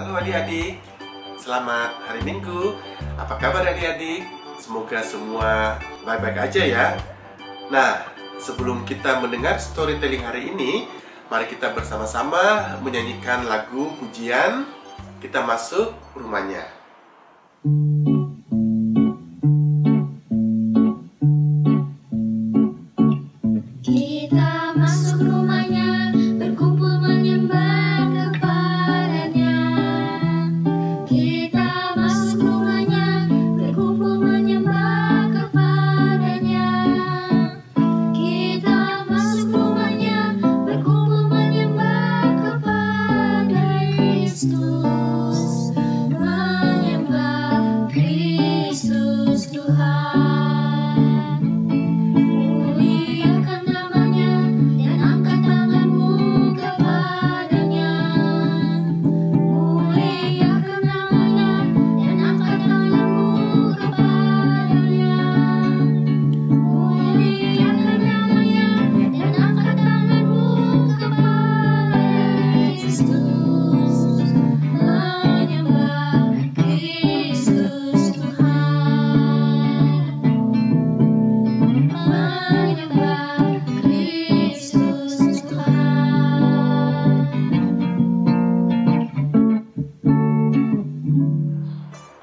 Halo adik-adik, selamat hari Minggu. Apa kabar adik-adik? Semoga semua baik-baik aja ya. Nah, sebelum kita mendengar storytelling hari ini, mari kita bersama-sama menyanyikan lagu pujian Kita Masuk Rumahnya. Kita masuk rumahnya, berkumpul menyembah kepadanya. Kita masuk rumahnya, berkumpul menyembah kepadanya. Kita masuk rumahnya, berkumpul menyembah kepada Kristus, menyembah Kristus Tuhan.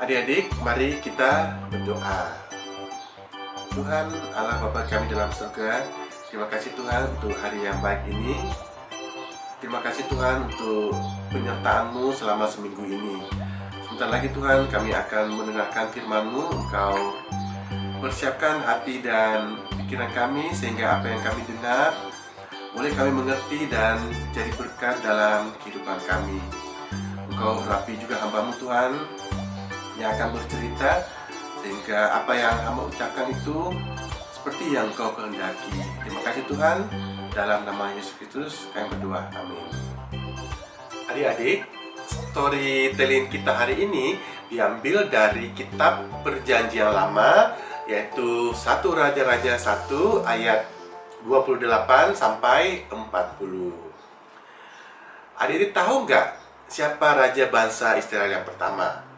Adik-adik, mari kita berdoa. Tuhan Allah Bapa kami dalam surga, terima kasih Tuhan untuk hari yang baik ini. Terima kasih Tuhan untuk penyertaan-Mu selama seminggu ini. Sebentar lagi Tuhan kami akan mendengarkan firman-Mu. Engkau persiapkan hati dan pikiran kami sehingga apa yang kami dengar boleh kami mengerti dan jadi berkat dalam kehidupan kami. Engkau rapi juga hamba-Mu Tuhan yang akan bercerita, sehingga apa yang hamba ucapkan itu seperti yang Kau kehendaki. Terima kasih Tuhan, dalam nama Yesus Kristus kami berdoa, amin. Adik-adik, storytelling kita hari ini diambil dari kitab Perjanjian Lama, yaitu 1 Raja-Raja 1 ayat 28 sampai 40. Adik-adik tahu nggak siapa raja bangsa Israel yang pertama?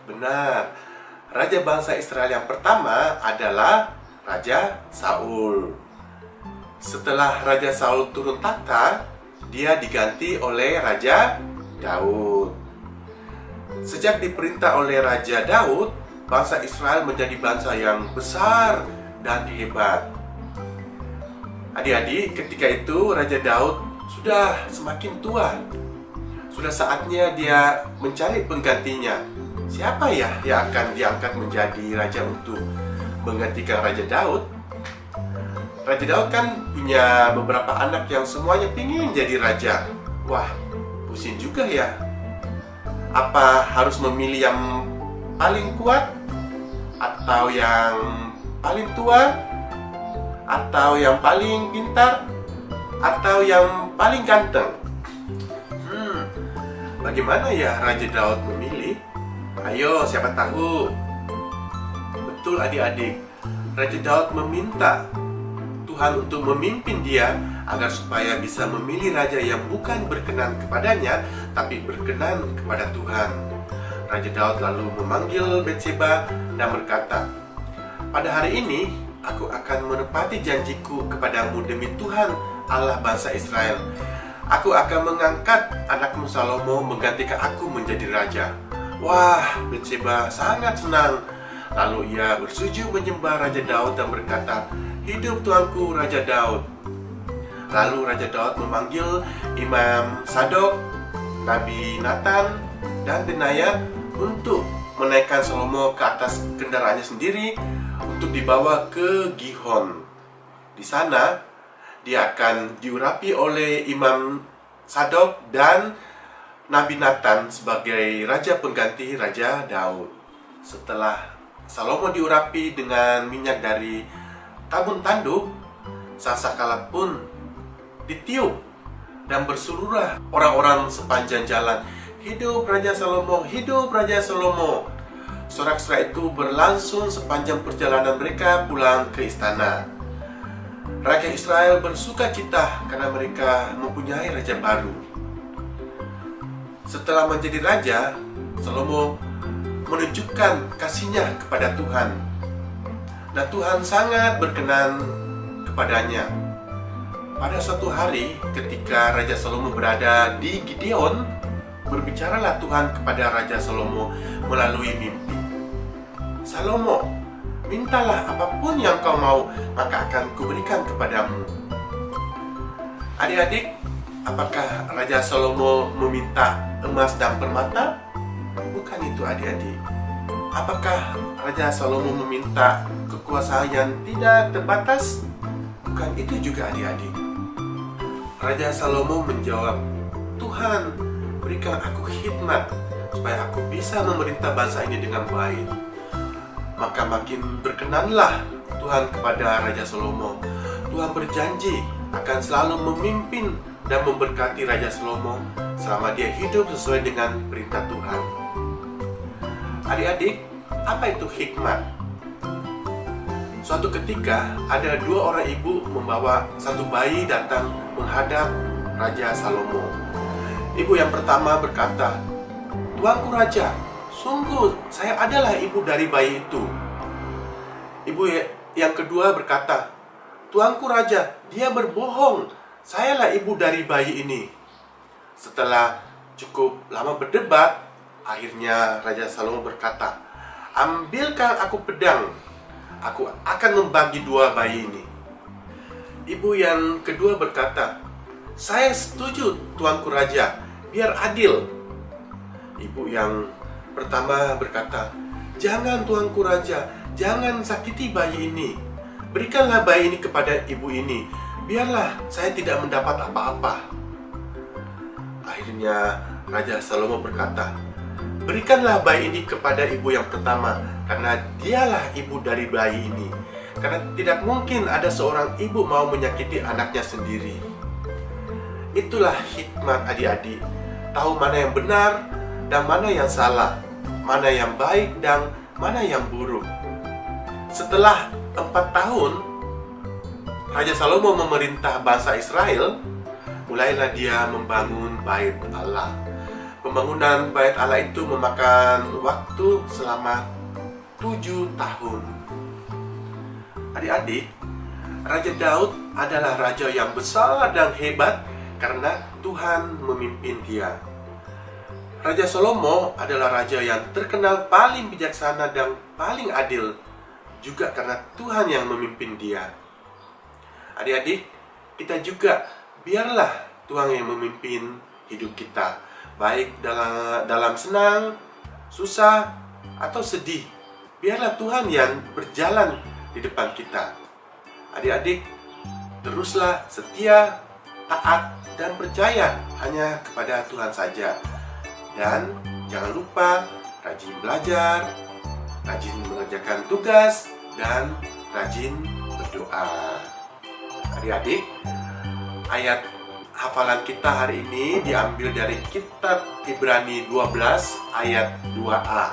Benar, raja bangsa Israel yang pertama adalah Raja Saul. Setelah Raja Saul turun takhta, dia diganti oleh Raja Daud. Sejak diperintah oleh Raja Daud, bangsa Israel menjadi bangsa yang besar dan hebat. Adik-adik, ketika itu Raja Daud sudah semakin tua. Sudah saatnya dia mencari penggantinya. Siapa ya yang akan diangkat menjadi raja untuk menggantikan Raja Daud? Raja Daud kan punya beberapa anak yang semuanya pingin jadi raja. Wah, pusing juga ya. Apa harus memilih yang paling kuat? Atau yang paling tua? Atau yang paling pintar? Atau yang paling ganteng? Bagaimana ya Raja Daud memilih? Ayo, siapa tahu? Betul adik-adik, Raja Daud meminta Tuhan untuk memimpin dia agar supaya bisa memilih raja yang bukan berkenan kepadanya, tapi berkenan kepada Tuhan. Raja Daud lalu memanggil Betseba dan berkata, "Pada hari ini, aku akan menepati janjiku kepadamu demi Tuhan Allah bangsa Israel. Aku akan mengangkat anakmu Salomo menggantikan aku menjadi raja." Wah, Betseba sangat senang. Lalu ia bersetuju menyembah Raja Daud dan berkata, "Hidup tuanku Raja Daud." Lalu Raja Daud memanggil Imam Sadok, Nabi Nathan, dan Benaya untuk menaikkan Salomo ke atas kendaraannya sendiri untuk dibawa ke Gihon. Di sana, dia akan diurapi oleh Imam Sadok dan Nabi Nathan sebagai raja pengganti Raja Daud. Setelah Salomo diurapi dengan minyak dari tabun tanduk, sangkakala pun ditiup dan berseluruh orang-orang sepanjang jalan, "Hidup Raja Salomo, hidup Raja Salomo." Sorak-sorak itu berlangsung sepanjang perjalanan mereka pulang ke istana. Rakyat Israel bersuka cita karena mereka mempunyai raja baru. Setelah menjadi raja, Salomo menunjukkan kasihnya kepada Tuhan. Dan Tuhan sangat berkenan kepadanya. Pada suatu hari ketika Raja Salomo berada di Gideon, berbicaralah Tuhan kepada Raja Salomo melalui mimpi. Salomo, mintalah apapun yang kau mau, maka akan kuberikan kepadamu. Adik-adik, apakah Raja Salomo meminta emas dan permata? Bukan itu adik-adik. Apakah Raja Salomo meminta kekuasaan yang tidak terbatas? Bukan itu juga adik-adik. Raja Salomo menjawab, Tuhan, berikan aku hikmat supaya aku bisa memerintah bangsa ini dengan baik. Maka makin berkenanlah Tuhan kepada Raja Salomo. Tuhan berjanji akan selalu memimpin dan memberkati Raja Salomo selama dia hidup sesuai dengan perintah Tuhan. Adik-adik, apa itu hikmat? Suatu ketika ada dua orang ibu membawa satu bayi datang menghadap Raja Salomo. Ibu yang pertama berkata, Tuanku Raja, sungguh saya adalah ibu dari bayi itu. Ibu yang kedua berkata, Tuanku Raja, dia berbohong, sayalah ibu dari bayi ini. Setelah cukup lama berdebat, akhirnya Raja Salomo berkata, ambilkan aku pedang, aku akan membagi dua bayi ini. Ibu yang kedua berkata, saya setuju Tuanku Raja, biar adil. Ibu yang pertama berkata, jangan Tuanku Raja, jangan sakiti bayi ini. Berikanlah bayi ini kepada ibu ini, biarlah saya tidak mendapat apa-apa. Akhirnya Raja Salomo berkata, berikanlah bayi ini kepada ibu yang pertama, karena dialah ibu dari bayi ini. Karena tidak mungkin ada seorang ibu mau menyakiti anaknya sendiri. Itulah hikmat adik-adik, tahu mana yang benar dan mana yang salah, mana yang baik dan mana yang buruk. Setelah 4 tahun Raja Salomo memerintah bangsa Israel, mulailah dia membangun bait Allah. Pembangunan bait Allah itu memakan waktu selama 7 tahun. Adik-adik, Raja Daud adalah raja yang besar dan hebat karena Tuhan memimpin dia. Raja Salomo adalah raja yang terkenal paling bijaksana dan paling adil, juga karena Tuhan yang memimpin dia. Adik-adik, kita juga biarlah Tuhan yang memimpin hidup kita, baik dalam senang, susah, atau sedih. Biarlah Tuhan yang berjalan di depan kita. Adik-adik, teruslah setia, taat, dan percaya hanya kepada Tuhan saja. Dan jangan lupa rajin belajar, rajin mengerjakan tugas, dan rajin berdoa. Adik-adik, ayat hafalan kita hari ini diambil dari kitab Ibrani 12 ayat 2a.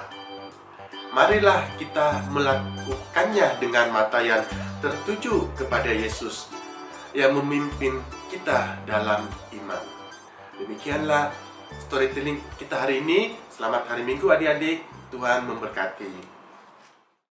Marilah kita melakukannya dengan mata yang tertuju kepada Yesus yang memimpin kita dalam iman. Demikianlah storytelling kita hari ini. Selamat hari Minggu adik-adik. Tuhan memberkati.